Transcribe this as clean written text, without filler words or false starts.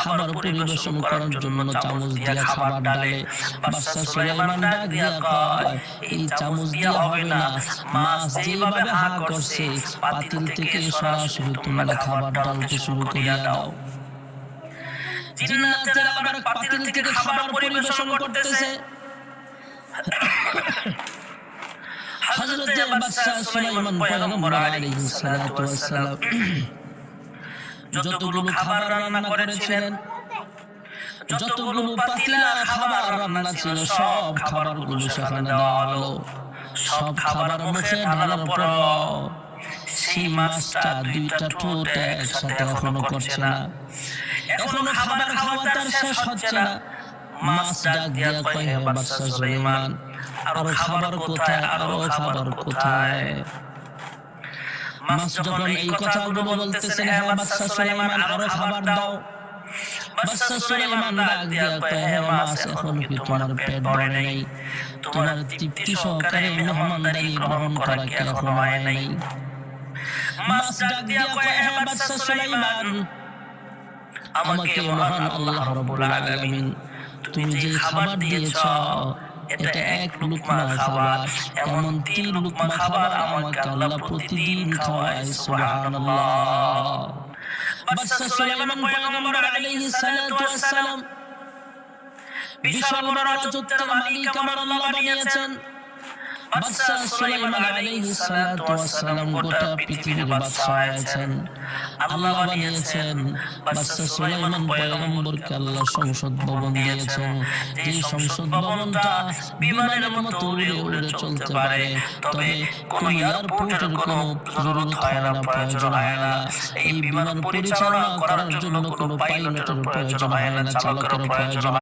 খাবার পরিবেশন করার জন্য চামচ দিয়ে খাবার ডালে। বাদশা সুলাইমান ডাক দিয়া কয়, এই চামচ দিয়া হবে না, মাছ যেইভাবে হা করছে পাতিল থেকে সরাসরি তোমরা খাবার ডালতে শুরু করিয়া দাও। জিন্নাতেরা আবার পাতিল থেকে খাবার পরিবেশন করতেছে। হযরতে বাদশা সুলাইমান পয়গম্বর আলাইহিস সালাতু ওয়াস সালাম যতগুলো খাবার রান্না করেছিলেন, যতগুলো পাতিলা খাবার রান্না ছিল, সব খাবারগুলো সেখানে দেওয়া হলো। সব খাবার মুখে ঢালার পর সেই মাছটা দুইটা ঠোঁট একসাথে এখনো করছে না, এখনো খাবার খাওয়া তার শেষ হচ্ছে না। মাছ ডাক দিয়া কয়, হে বাদশা সুলাইমান, আরো খাবার কোথায়, আরো খাবার কোথায়? মাছ যখন এই কথাগুলো বলতেছেন, হে বাদশা সুলাইমান আরো খাবার দাও। বাদশা সুলাইমান ডাক দিয়া কয়, হে মাছ, এখন কি তোমার পেট ভরে নাই? তোমার তৃপ্তি সহকারে মেহমানদারি গ্রহণ করা কি এখনো হয় নাই? মাছ ডাক দিয়া কয়, হে বাদশা সুলাইমান, আমাকে মহান আল্লাহ রাব্বুল আলামিন তুমি যে খাবার দিয়েছ এটা এক লুকমা খাবার, এমন 3 লুকমা খাবার আমাকে আল্লাহ প্রতিদিন খাওয়ায়। সুবহানাল্লাহ। বাদশা সুলাইমান পয়গম্বর আলাইহিস সালাতু ওয়াস সালাম বিশাল বড় রাজত্বের মালিক আমার আল্লাহ বানিয়েছেন। বাদশা সুলাইমান আলাইহিস সালাতু ওয়াস সালাম গোটা পৃথিবীর বাদশা আছেন, আল্লাহ বানিয়েছেন। বাদশা সুলাইমান পয়গম্বরকে আল্লাহ সংসদ ভবন দিয়েছেন, যে সংসদ ভবনটা বিমানের মতো উড়ে উড়ে চলতে পারে, তবে কোন এয়ারপোর্টের কোনো জরুরত হয় না, প্রয়োজন হয় না। এই বিমান পরিচালনা করার জন্য কোনো পাইলটের প্রয়োজন হয় না, চালকের প্রয়োজন